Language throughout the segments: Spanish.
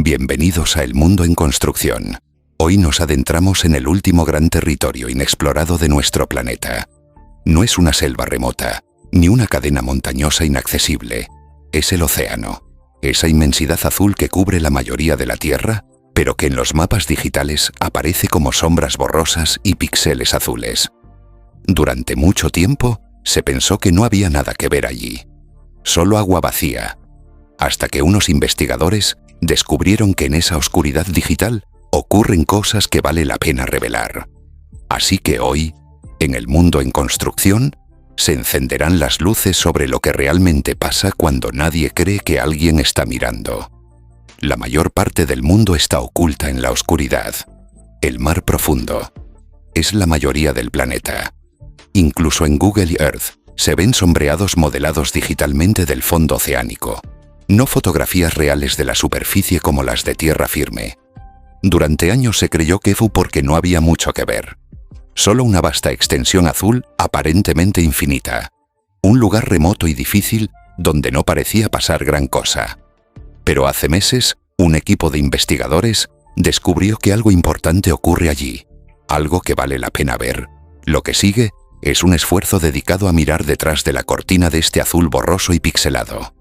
Bienvenidos a El Mundo en Construcción. Hoy nos adentramos en el último gran territorio inexplorado de nuestro planeta. No es una selva remota, ni una cadena montañosa inaccesible. Es el océano, esa inmensidad azul que cubre la mayoría de la Tierra, pero que en los mapas digitales aparece como sombras borrosas y píxeles azules. Durante mucho tiempo se pensó que no había nada que ver allí, solo agua vacía, hasta que unos investigadores descubrieron que en esa oscuridad digital ocurren cosas que vale la pena revelar. Así que hoy, en El Mundo en Construcción, se encenderán las luces sobre lo que realmente pasa cuando nadie cree que alguien está mirando. La mayor parte del mundo está oculta en la oscuridad. El mar profundo es la mayoría del planeta. Incluso en Google Earth se ven sombreados modelados digitalmente del fondo oceánico, no fotografías reales de la superficie como las de tierra firme. Durante años se creyó que fue porque no había mucho que ver. Solo una vasta extensión azul aparentemente infinita. Un lugar remoto y difícil donde no parecía pasar gran cosa. Pero hace meses, un equipo de investigadores descubrió que algo importante ocurre allí. Algo que vale la pena ver. Lo que sigue es un esfuerzo dedicado a mirar detrás de la cortina de este azul borroso y pixelado,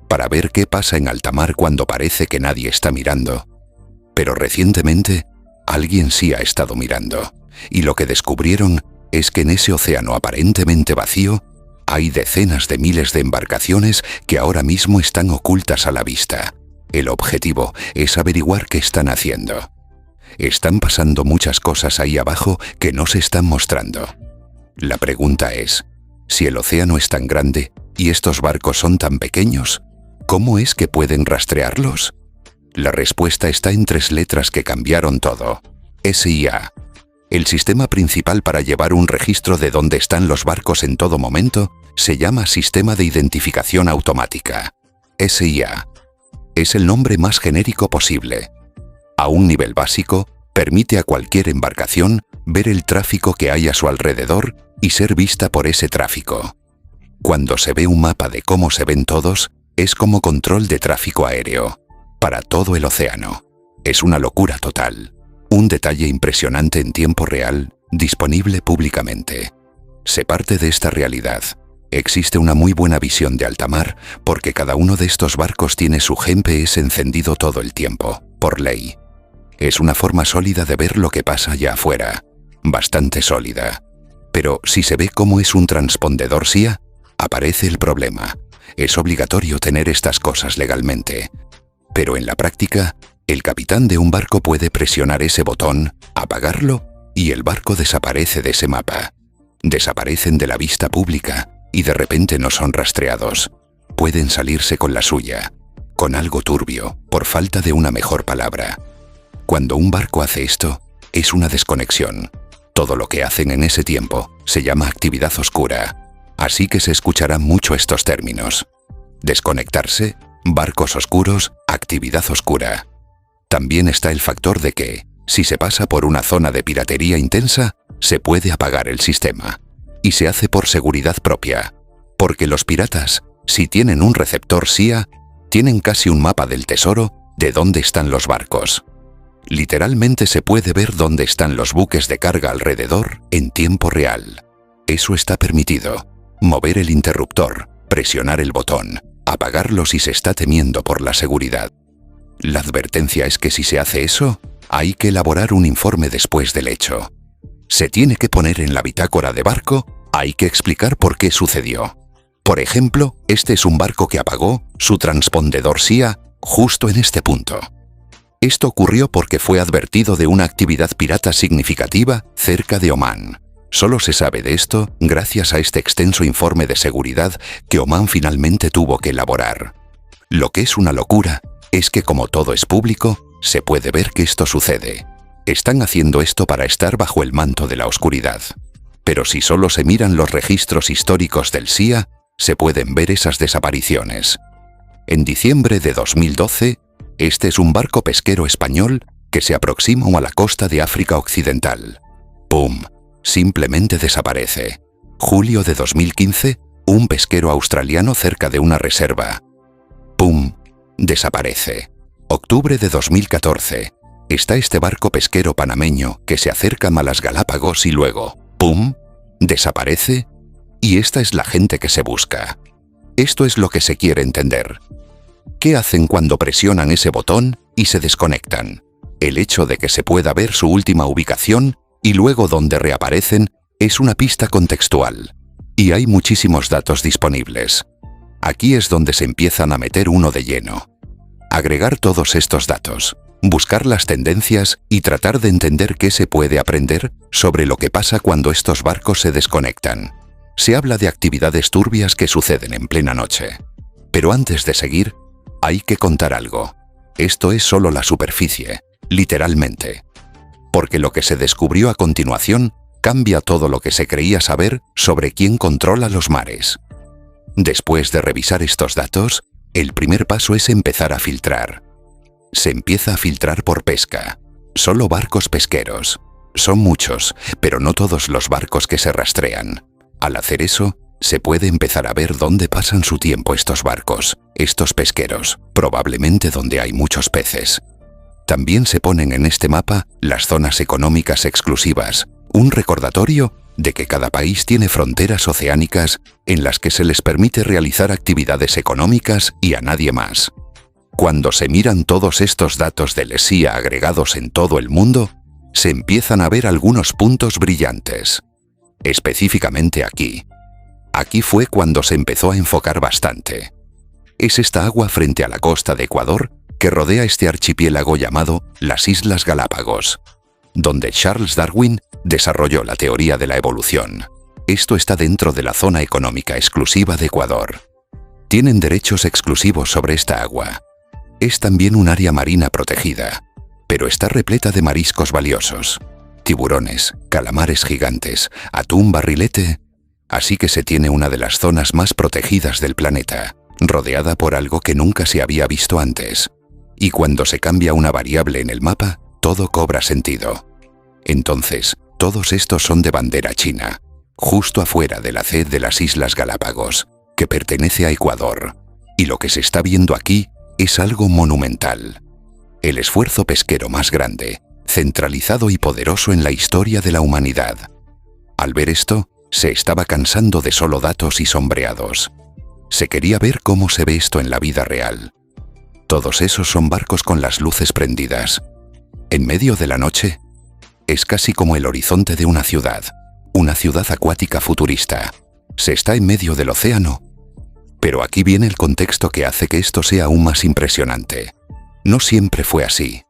para ver qué pasa en alta mar cuando parece que nadie está mirando. Pero recientemente, alguien sí ha estado mirando, y lo que descubrieron es que en ese océano aparentemente vacío, hay decenas de miles de embarcaciones que ahora mismo están ocultas a la vista. El objetivo es averiguar qué están haciendo. Están pasando muchas cosas ahí abajo que no se están mostrando. La pregunta es, si el océano es tan grande y estos barcos son tan pequeños, ¿cómo es que pueden rastrearlos? La respuesta está en 3 letras que cambiaron todo. SIA. El sistema principal para llevar un registro de dónde están los barcos en todo momento se llama Sistema de Identificación Automática. SIA. Es el nombre más genérico posible. A un nivel básico, permite a cualquier embarcación ver el tráfico que hay a su alrededor y ser vista por ese tráfico. Cuando se ve un mapa de cómo se ven todos, es como control de tráfico aéreo, para todo el océano. Es una locura total. Un detalle impresionante en tiempo real, disponible públicamente. Se parte de esta realidad. Existe una muy buena visión de alta mar porque cada uno de estos barcos tiene su GPS encendido todo el tiempo, por ley. Es una forma sólida de ver lo que pasa allá afuera. Bastante sólida. Pero si se ve cómo es un transpondedor SIA, aparece el problema. Es obligatorio tener estas cosas legalmente. Pero en la práctica, el capitán de un barco puede presionar ese botón, apagarlo, y el barco desaparece de ese mapa. Desaparecen de la vista pública y de repente no son rastreados. Pueden salirse con la suya, con algo turbio, por falta de una mejor palabra. Cuando un barco hace esto, es una desconexión. Todo lo que hacen en ese tiempo se llama actividad oscura. Así que se escucharán mucho estos términos. Desconectarse, barcos oscuros, actividad oscura. También está el factor de que, si se pasa por una zona de piratería intensa, se puede apagar el sistema. Y se hace por seguridad propia. Porque los piratas, si tienen un receptor SIA, tienen casi un mapa del tesoro de dónde están los barcos. Literalmente se puede ver dónde están los buques de carga alrededor en tiempo real. Eso está permitido. Mover el interruptor, presionar el botón, apagarlo si se está temiendo por la seguridad. La advertencia es que si se hace eso, hay que elaborar un informe después del hecho. Se tiene que poner en la bitácora de barco, hay que explicar por qué sucedió. Por ejemplo, este es un barco que apagó su transpondedor SIA justo en este punto. Esto ocurrió porque fue advertido de una actividad pirata significativa cerca de Omán. Solo se sabe de esto gracias a este extenso informe de seguridad que Omán finalmente tuvo que elaborar. Lo que es una locura es que como todo es público, se puede ver que esto sucede. Están haciendo esto para estar bajo el manto de la oscuridad. Pero si solo se miran los registros históricos del SIA, se pueden ver esas desapariciones. En diciembre de 2012, este es un barco pesquero español que se aproxima a la costa de África Occidental. ¡Pum! Simplemente desaparece. Julio de 2015, un pesquero australiano cerca de una reserva. ¡Pum! Desaparece. Octubre de 2014. Está este barco pesquero panameño que se acerca a las Galápagos y luego, ¡pum!, desaparece. Y esta es la gente que se busca. Esto es lo que se quiere entender. ¿Qué hacen cuando presionan ese botón y se desconectan? El hecho de que se pueda ver su última ubicación y luego donde reaparecen es una pista contextual. Y hay muchísimos datos disponibles. Aquí es donde se empiezan a meter uno de lleno. Agregar todos estos datos, buscar las tendencias y tratar de entender qué se puede aprender sobre lo que pasa cuando estos barcos se desconectan. Se habla de actividades turbias que suceden en plena noche. Pero antes de seguir, hay que contar algo. Esto es solo la superficie, literalmente. Porque lo que se descubrió a continuación cambia todo lo que se creía saber sobre quién controla los mares. Después de revisar estos datos, el primer paso es empezar a filtrar. Se empieza a filtrar por pesca. Solo barcos pesqueros. Son muchos, pero no todos los barcos que se rastrean. Al hacer eso, se puede empezar a ver dónde pasan su tiempo estos barcos, estos pesqueros, probablemente donde hay muchos peces. También se ponen en este mapa las zonas económicas exclusivas, un recordatorio de que cada país tiene fronteras oceánicas en las que se les permite realizar actividades económicas y a nadie más. Cuando se miran todos estos datos de lesión agregados en todo el mundo, se empiezan a ver algunos puntos brillantes. Específicamente aquí. Aquí fue cuando se empezó a enfocar bastante. Es esta agua frente a la costa de Ecuador que rodea este archipiélago llamado las Islas Galápagos, donde Charles Darwin desarrolló la teoría de la evolución. Esto está dentro de la zona económica exclusiva de Ecuador. Tienen derechos exclusivos sobre esta agua. Es también un área marina protegida, pero está repleta de mariscos valiosos. Tiburones, calamares gigantes, atún barrilete. Así que se tiene una de las zonas más protegidas del planeta, rodeada por algo que nunca se había visto antes. Y cuando se cambia una variable en el mapa, todo cobra sentido. Entonces, todos estos son de bandera china, justo afuera de la C de las Islas Galápagos, que pertenece a Ecuador. Y lo que se está viendo aquí es algo monumental. El esfuerzo pesquero más grande, centralizado y poderoso en la historia de la humanidad. Al ver esto, se estaba cansando de solo datos y sombreados. Se quería ver cómo se ve esto en la vida real. Todos esos son barcos con las luces prendidas. En medio de la noche, es casi como el horizonte de una ciudad acuática futurista. Se está en medio del océano. Pero aquí viene el contexto que hace que esto sea aún más impresionante. No siempre fue así.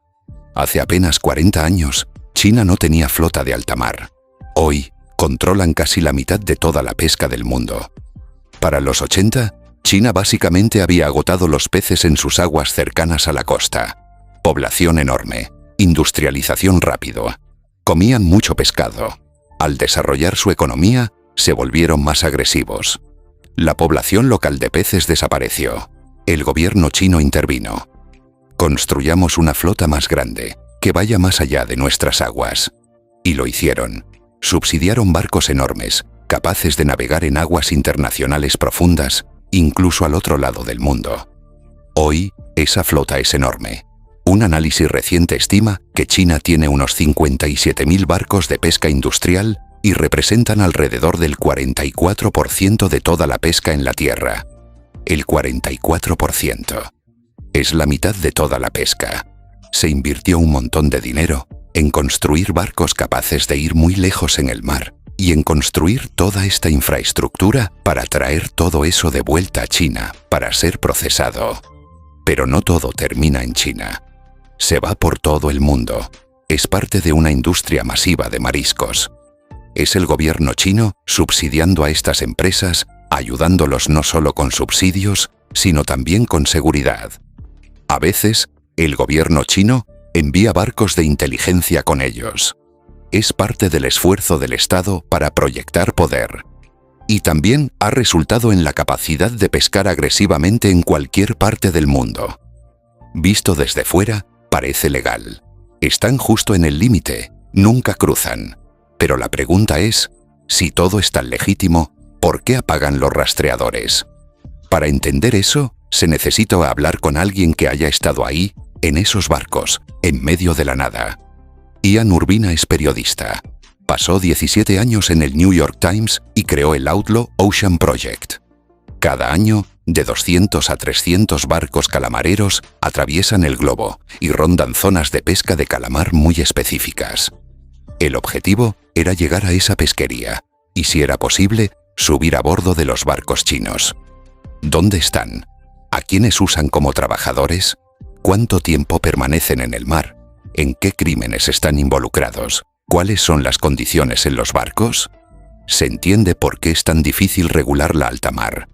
Hace apenas 40 años, China no tenía flota de alta mar. Hoy, controlan casi la mitad de toda la pesca del mundo. Para los 80, China básicamente había agotado los peces en sus aguas cercanas a la costa. Población enorme, industrialización rápido. Comían mucho pescado. Al desarrollar su economía, se volvieron más agresivos. La población local de peces desapareció. El gobierno chino intervino. Construyamos una flota más grande, que vaya más allá de nuestras aguas. Y lo hicieron. Subsidiaron barcos enormes, capaces de navegar en aguas internacionales profundas, incluso al otro lado del mundo. Hoy, esa flota es enorme. Un análisis reciente estima que China tiene unos 57.000 barcos de pesca industrial y representan alrededor del 44% de toda la pesca en la Tierra. El 44%. Es la mitad de toda la pesca. Se invirtió un montón de dinero en construir barcos capaces de ir muy lejos en el mar y en construir toda esta infraestructura para traer todo eso de vuelta a China para ser procesado. Pero no todo termina en China. Se va por todo el mundo. Es parte de una industria masiva de mariscos. Es el gobierno chino subsidiando a estas empresas, ayudándolos no solo con subsidios, sino también con seguridad. A veces, el gobierno chino envía barcos de inteligencia con ellos. Es parte del esfuerzo del Estado para proyectar poder. Y también ha resultado en la capacidad de pescar agresivamente en cualquier parte del mundo. Visto desde fuera, parece legal. Están justo en el límite, nunca cruzan. Pero la pregunta es, si todo es tan legítimo, ¿por qué apagan los rastreadores? Para entender eso, se necesita hablar con alguien que haya estado ahí en esos barcos, en medio de la nada. Ian Urbina es periodista. Pasó 17 años en el New York Times y creó el Outlaw Ocean Project. Cada año, de 200 a 300 barcos calamareros atraviesan el globo y rondan zonas de pesca de calamar muy específicas. El objetivo era llegar a esa pesquería y, si era posible, subir a bordo de los barcos chinos. ¿Dónde están? ¿A quiénes usan como trabajadores? ¿Cuánto tiempo permanecen en el mar? ¿En qué crímenes están involucrados? ¿Cuáles son las condiciones en los barcos? Se entiende por qué es tan difícil regular la alta mar.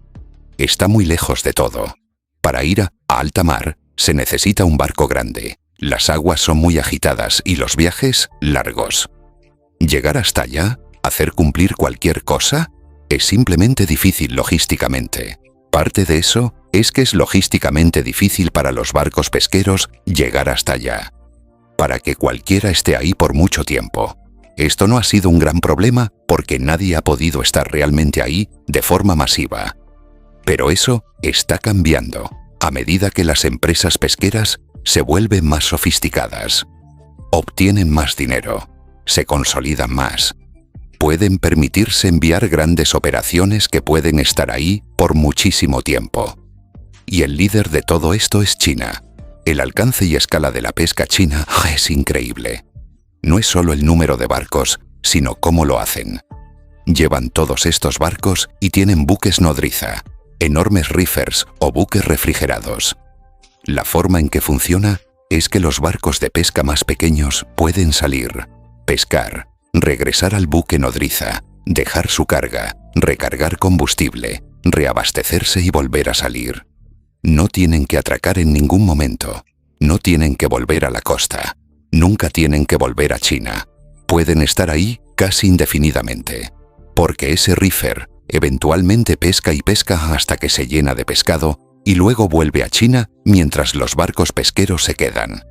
Está muy lejos de todo. Para ir a alta mar se necesita un barco grande. Las aguas son muy agitadas y los viajes largos. Llegar hasta allá, hacer cumplir cualquier cosa, es simplemente difícil logísticamente. Parte de eso es que es logísticamente difícil para los barcos pesqueros llegar hasta allá. Para que cualquiera esté ahí por mucho tiempo. Esto no ha sido un gran problema porque nadie ha podido estar realmente ahí de forma masiva. Pero eso está cambiando a medida que las empresas pesqueras se vuelven más sofisticadas. Obtienen más dinero, se consolidan más. Pueden permitirse enviar grandes operaciones que pueden estar ahí por muchísimo tiempo. Y el líder de todo esto es China. El alcance y escala de la pesca china es increíble. No es solo el número de barcos, sino cómo lo hacen. Llevan todos estos barcos y tienen buques nodriza, enormes reefers o buques refrigerados. La forma en que funciona es que los barcos de pesca más pequeños pueden salir, pescar, regresar al buque nodriza, dejar su carga, recargar combustible, reabastecerse y volver a salir. No tienen que atracar en ningún momento. No tienen que volver a la costa. Nunca tienen que volver a China. Pueden estar ahí casi indefinidamente. Porque ese reefer eventualmente pesca y pesca hasta que se llena de pescado y luego vuelve a China mientras los barcos pesqueros se quedan.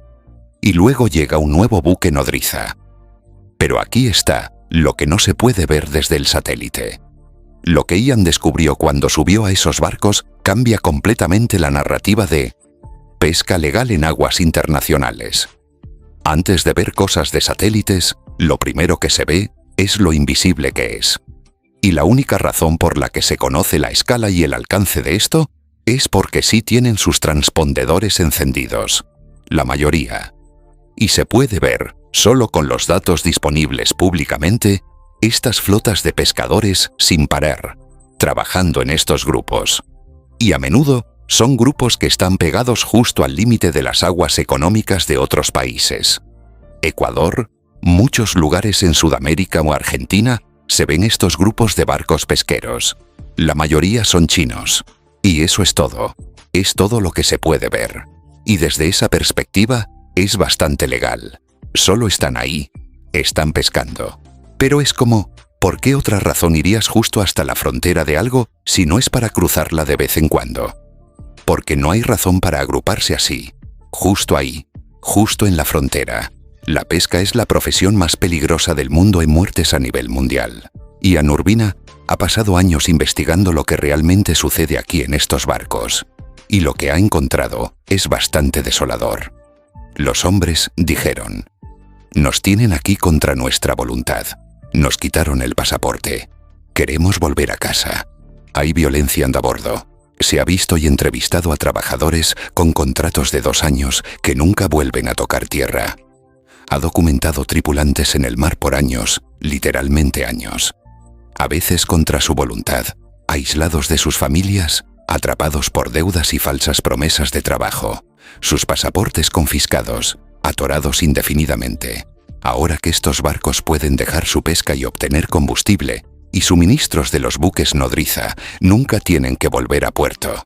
Y luego llega un nuevo buque nodriza. Pero aquí está lo que no se puede ver desde el satélite. Lo que Ian descubrió cuando subió a esos barcos cambia completamente la narrativa de pesca legal en aguas internacionales. Antes de ver cosas de satélites, lo primero que se ve es lo invisible que es. Y la única razón por la que se conoce la escala y el alcance de esto es porque sí tienen sus transpondedores encendidos, la mayoría. Y se puede ver, solo con los datos disponibles públicamente, estas flotas de pescadores sin parar, trabajando en estos grupos. Y a menudo son grupos que están pegados justo al límite de las aguas económicas de otros países. Ecuador, muchos lugares en Sudamérica o Argentina, se ven estos grupos de barcos pesqueros. La mayoría son chinos. Y eso es todo. Es todo lo que se puede ver. Y desde esa perspectiva, es bastante legal. Solo están ahí. Están pescando. Pero es como, ¿por qué otra razón irías justo hasta la frontera de algo si no es para cruzarla de vez en cuando? Porque no hay razón para agruparse así. Justo ahí. Justo en la frontera. La pesca es la profesión más peligrosa del mundo en muertes a nivel mundial. Ian Urbina ha pasado años investigando lo que realmente sucede aquí en estos barcos. Y lo que ha encontrado es bastante desolador. Los hombres dijeron: nos tienen aquí contra nuestra voluntad. Nos quitaron el pasaporte. Queremos volver a casa. Hay violencia a bordo. Se ha visto y entrevistado a trabajadores con contratos de 2 años que nunca vuelven a tocar tierra. Ha documentado tripulantes en el mar por años, literalmente años. A veces contra su voluntad, aislados de sus familias, atrapados por deudas y falsas promesas de trabajo, sus pasaportes confiscados, atorados indefinidamente. Ahora que estos barcos pueden dejar su pesca y obtener combustible y suministros de los buques nodriza, nunca tienen que volver a puerto.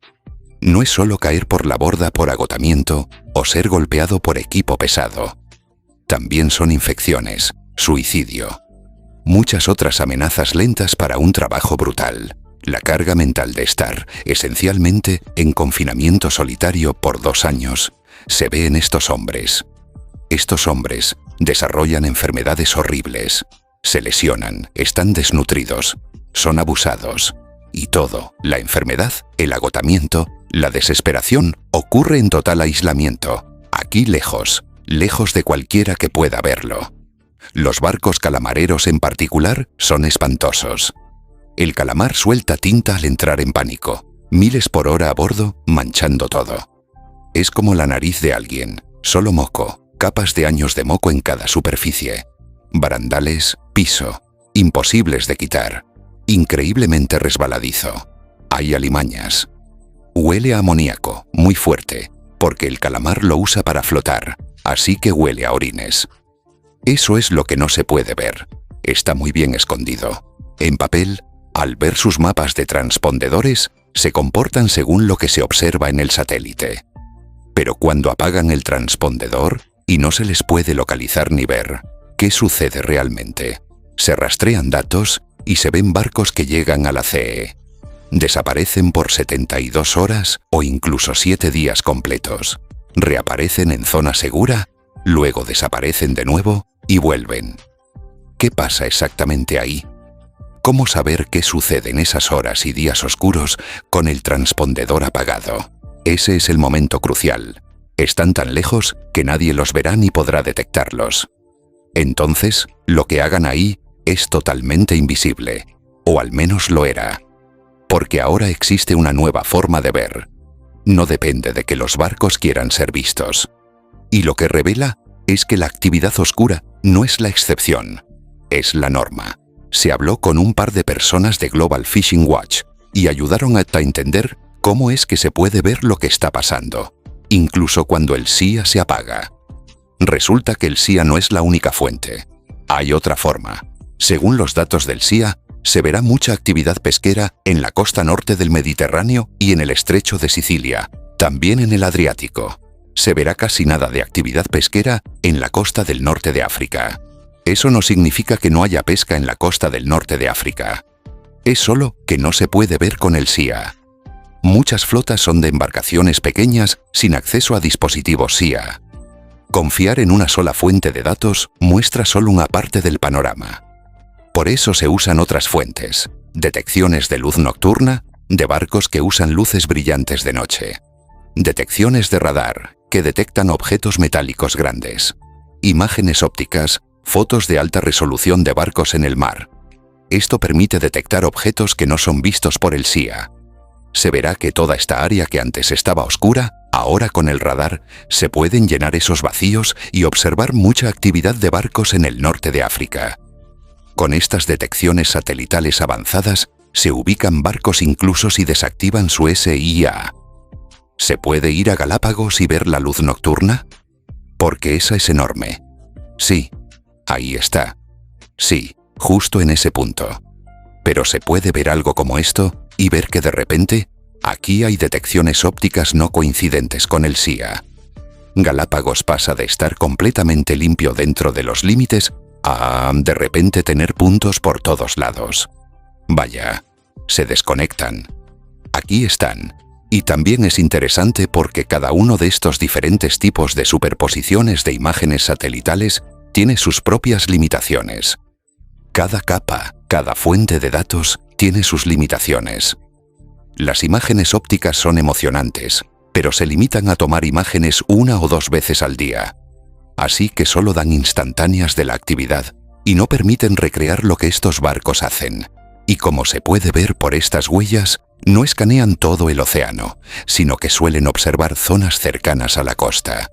No es solo caer por la borda por agotamiento o ser golpeado por equipo pesado. También son infecciones, suicidio. Muchas otras amenazas lentas para un trabajo brutal. La carga mental de estar, esencialmente, en confinamiento solitario por 2 años, se ve en estos hombres. Estos hombres desarrollan enfermedades horribles, se lesionan, están desnutridos, son abusados. Y todo, la enfermedad, el agotamiento, la desesperación, ocurre en total aislamiento. Aquí aquí lejos, lejos de cualquiera que pueda verlo. Los barcos calamareros en particular son espantosos. El calamar suelta tinta al entrar en pánico, miles por hora a bordo, manchando todo. Es como la nariz de alguien, solo moco, capas de años de moco en cada superficie. Barandales, piso, imposibles de quitar, increíblemente resbaladizo. Hay alimañas. Huele a amoníaco, muy fuerte, porque el calamar lo usa para flotar, así que huele a orines. Eso es lo que no se puede ver. Está muy bien escondido. En papel, al ver sus mapas de transpondedores, se comportan según lo que se observa en el satélite. Pero cuando apagan el transpondedor y no se les puede localizar ni ver, ¿qué sucede realmente? Se rastrean datos y se ven barcos que llegan a la CE. Desaparecen por 72 horas o incluso 7 días completos. Reaparecen en zona segura, luego desaparecen de nuevo y vuelven. ¿Qué pasa exactamente ahí? ¿Cómo saber qué sucede en esas horas y días oscuros con el transpondedor apagado? Ese es el momento crucial. Están tan lejos que nadie los verá ni podrá detectarlos. Entonces, lo que hagan ahí es totalmente invisible, o al menos lo era. Porque ahora existe una nueva forma de ver. No depende de que los barcos quieran ser vistos. Y lo que revela es que la actividad oscura no es la excepción, es la norma. Se habló con un par de personas de Global Fishing Watch y ayudaron a entender cómo es que se puede ver lo que está pasando, incluso cuando el SIA se apaga. Resulta que el SIA no es la única fuente. Hay otra forma. Según los datos del SIA, se verá mucha actividad pesquera en la costa norte del Mediterráneo y en el estrecho de Sicilia, también en el Adriático. Se verá casi nada de actividad pesquera en la costa del norte de África. Eso no significa que no haya pesca en la costa del norte de África. Es solo que no se puede ver con el SIA. Muchas flotas son de embarcaciones pequeñas sin acceso a dispositivos SIA. Confiar en una sola fuente de datos muestra solo una parte del panorama. Por eso se usan otras fuentes, detecciones de luz nocturna, de barcos que usan luces brillantes de noche, detecciones de radar, que detectan objetos metálicos grandes, imágenes ópticas, fotos de alta resolución de barcos en el mar. Esto permite detectar objetos que no son vistos por el SIA. Se verá que toda esta área que antes estaba oscura, ahora con el radar, se pueden llenar esos vacíos y observar mucha actividad de barcos en el norte de África. Con estas detecciones satelitales avanzadas, se ubican barcos incluso si desactivan su SIA. ¿Se puede ir a Galápagos y ver la luz nocturna? Porque esa es enorme. Sí, ahí está. Sí, justo en ese punto. Pero se puede ver algo como esto y ver que de repente, aquí hay detecciones ópticas no coincidentes con el SIA. Galápagos pasa de estar completamente limpio dentro de los límites a, de repente, tener puntos por todos lados. Vaya, se desconectan. Aquí están. Y también es interesante porque cada uno de estos diferentes tipos de superposiciones de imágenes satelitales tiene sus propias limitaciones. Cada capa, cada fuente de datos tiene sus limitaciones. Las imágenes ópticas son emocionantes, pero se limitan a tomar imágenes 1 o 2 veces al día. Así que solo dan instantáneas de la actividad y no permiten recrear lo que estos barcos hacen. Y como se puede ver por estas huellas, no escanean todo el océano, sino que suelen observar zonas cercanas a la costa.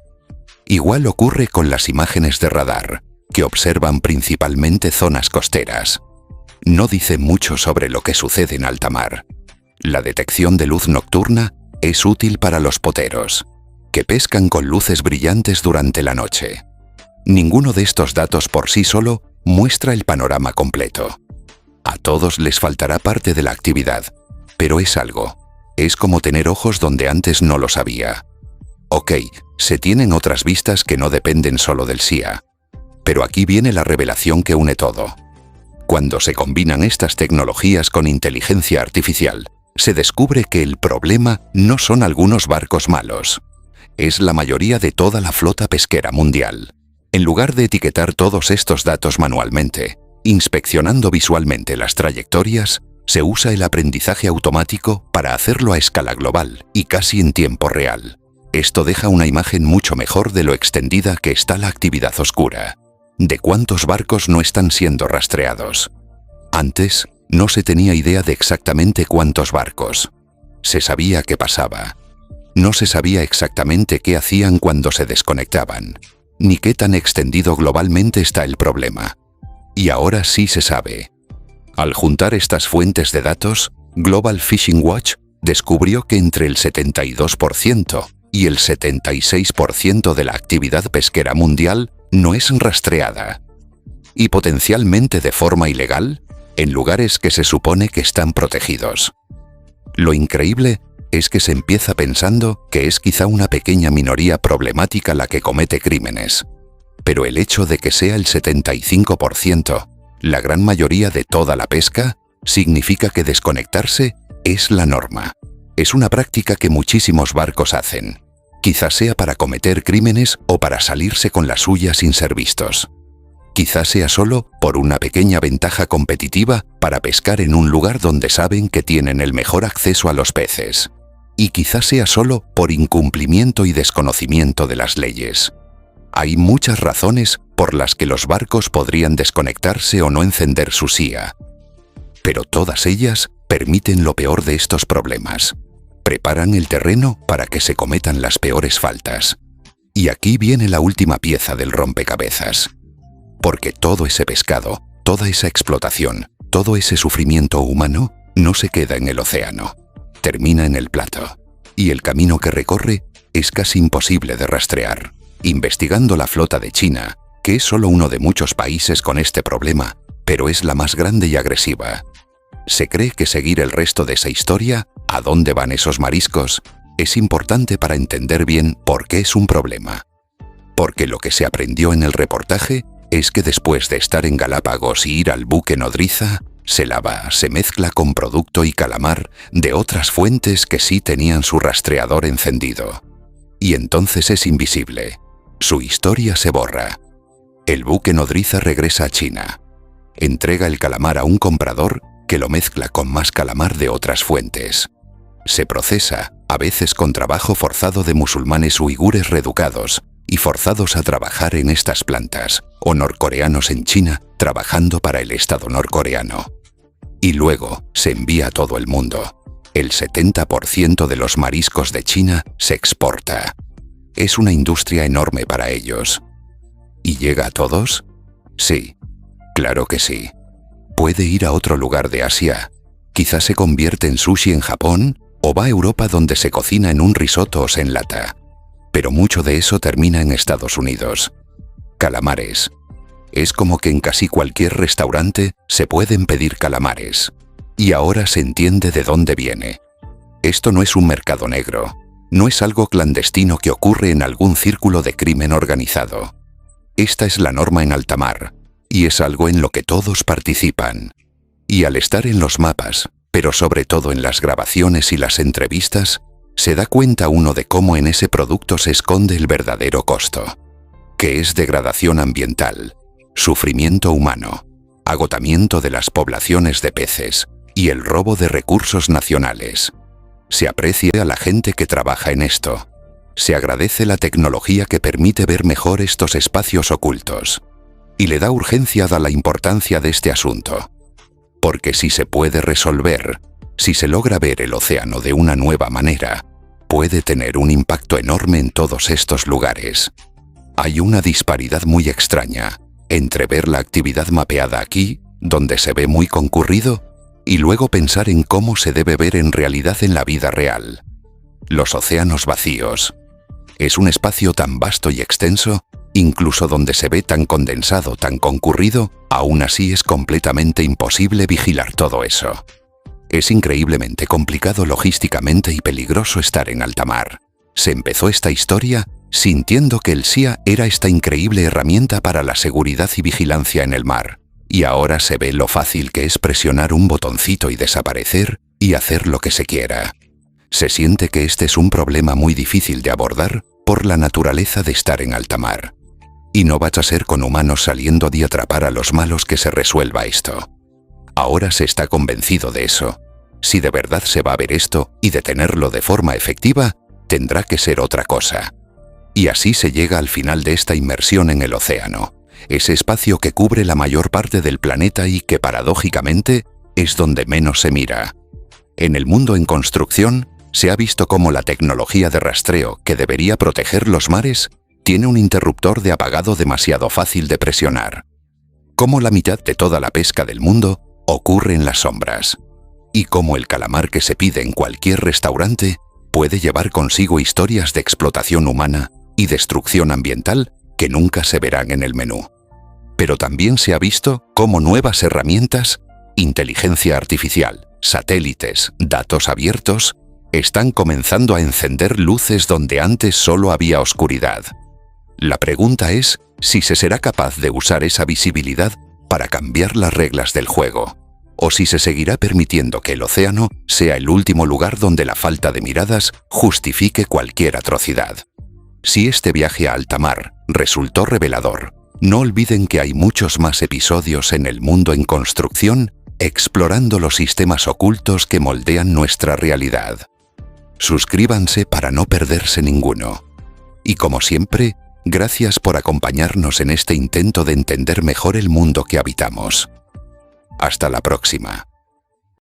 Igual ocurre con las imágenes de radar, que observan principalmente zonas costeras. No dice mucho sobre lo que sucede en alta mar. La detección de luz nocturna es útil para los poteros, que pescan con luces brillantes durante la noche. Ninguno de estos datos por sí solo muestra el panorama completo. A todos les faltará parte de la actividad, pero es algo. Es como tener ojos donde antes no los había. Ok, se tienen otras vistas que no dependen solo del SIA. Pero aquí viene la revelación que une todo. Cuando se combinan estas tecnologías con inteligencia artificial, se descubre que el problema no son algunos barcos malos. Es la mayoría de toda la flota pesquera mundial. En lugar de etiquetar todos estos datos manualmente, inspeccionando visualmente las trayectorias, se usa el aprendizaje automático para hacerlo a escala global y casi en tiempo real. Esto deja una imagen mucho mejor de lo extendida que está la actividad oscura, de cuántos barcos no están siendo rastreados. Antes, no se tenía idea de exactamente cuántos barcos. Se sabía qué pasaba. No se sabía exactamente qué hacían cuando se desconectaban, ni qué tan extendido globalmente está el problema. Y ahora sí se sabe. Al juntar estas fuentes de datos, Global Fishing Watch descubrió que entre el 72% y el 76% de la actividad pesquera mundial no es rastreada. Y potencialmente de forma ilegal, en lugares que se supone que están protegidos. Lo increíble es que se empieza pensando que es quizá una pequeña minoría problemática la que comete crímenes. Pero el hecho de que sea el 75%, la gran mayoría de toda la pesca, significa que desconectarse es la norma. Es una práctica que muchísimos barcos hacen. Quizás sea para cometer crímenes o para salirse con la suya sin ser vistos. Quizás sea solo por una pequeña ventaja competitiva para pescar en un lugar donde saben que tienen el mejor acceso a los peces. Y quizás sea solo por incumplimiento y desconocimiento de las leyes. Hay muchas razones por las que los barcos podrían desconectarse o no encender su CIA. Pero todas ellas permiten lo peor de estos problemas. Preparan el terreno para que se cometan las peores faltas. Y aquí viene la última pieza del rompecabezas. Porque todo ese pescado, toda esa explotación, todo ese sufrimiento humano no se queda en el océano. Termina en el plato. Y el camino que recorre es casi imposible de rastrear. Investigando la flota de China, que es solo uno de muchos países con este problema, pero es la más grande y agresiva. Se cree que seguir el resto de esa historia, a dónde van esos mariscos, es importante para entender bien por qué es un problema. Porque lo que se aprendió en el reportaje es que después de estar en Galápagos y ir al buque nodriza, se lava, se mezcla con producto y calamar de otras fuentes que sí tenían su rastreador encendido. Y entonces es invisible. Su historia se borra. El buque nodriza regresa a China. Entrega el calamar a un comprador que lo mezcla con más calamar de otras fuentes. Se procesa, a veces con trabajo forzado de musulmanes uigures reeducados y forzados a trabajar en estas plantas, o norcoreanos en China trabajando para el Estado norcoreano. Y luego se envía a todo el mundo. El 70% de los mariscos de China se exporta. Es una industria enorme para ellos. ¿Y llega a todos? Sí, claro que sí. Puede ir a otro lugar de Asia. Quizás se convierte en sushi en Japón o va a Europa donde se cocina en un risotto o se enlata. Pero mucho de eso termina en Estados Unidos. Calamares. Es como que en casi cualquier restaurante se pueden pedir calamares. Y ahora se entiende de dónde viene. Esto no es un mercado negro. No es algo clandestino que ocurre en algún círculo de crimen organizado. Esta es la norma en alta mar, y es algo en lo que todos participan. Y al estar en los mapas, pero sobre todo en las grabaciones y las entrevistas, se da cuenta uno de cómo en ese producto se esconde el verdadero costo, que es degradación ambiental, sufrimiento humano, agotamiento de las poblaciones de peces y el robo de recursos nacionales. Se aprecia a la gente que trabaja en esto. Se agradece la tecnología que permite ver mejor estos espacios ocultos. Y le da urgencia a la importancia de este asunto. Porque si se puede resolver, si se logra ver el océano de una nueva manera, puede tener un impacto enorme en todos estos lugares. Hay una disparidad muy extraña entre ver la actividad mapeada aquí, donde se ve muy concurrido, y luego pensar en cómo se debe ver en realidad en la vida real. Los océanos vacíos. Es un espacio tan vasto y extenso, incluso donde se ve tan condensado, tan concurrido, aún así es completamente imposible vigilar todo eso. Es increíblemente complicado logísticamente y peligroso estar en alta mar. Se empezó esta historia sintiendo que el SIA era esta increíble herramienta para la seguridad y vigilancia en el mar. Y ahora se ve lo fácil que es presionar un botoncito y desaparecer y hacer lo que se quiera. Se siente que este es un problema muy difícil de abordar por la naturaleza de estar en alta mar. Y no va a ser con humanos saliendo de atrapar a los malos que se resuelva esto. Ahora se está convencido de eso. Si de verdad se va a ver esto y detenerlo de forma efectiva, tendrá que ser otra cosa. Y así se llega al final de esta inmersión en el océano, ese espacio que cubre la mayor parte del planeta y que, paradójicamente, es donde menos se mira. En el mundo en construcción, se ha visto cómo la tecnología de rastreo que debería proteger los mares tiene un interruptor de apagado demasiado fácil de presionar. Cómo la mitad de toda la pesca del mundo ocurre en las sombras. Y cómo el calamar que se pide en cualquier restaurante puede llevar consigo historias de explotación humana y destrucción ambiental que nunca se verán en el menú. Pero también se ha visto cómo nuevas herramientas, inteligencia artificial, satélites, datos abiertos, están comenzando a encender luces donde antes solo había oscuridad. La pregunta es si se será capaz de usar esa visibilidad para cambiar las reglas del juego, o si se seguirá permitiendo que el océano sea el último lugar donde la falta de miradas justifique cualquier atrocidad. Si este viaje a alta mar resultó revelador, no olviden que hay muchos más episodios en El Mundo en Construcción explorando los sistemas ocultos que moldean nuestra realidad. Suscríbanse para no perderse ninguno. Y como siempre, gracias por acompañarnos en este intento de entender mejor el mundo que habitamos. Hasta la próxima.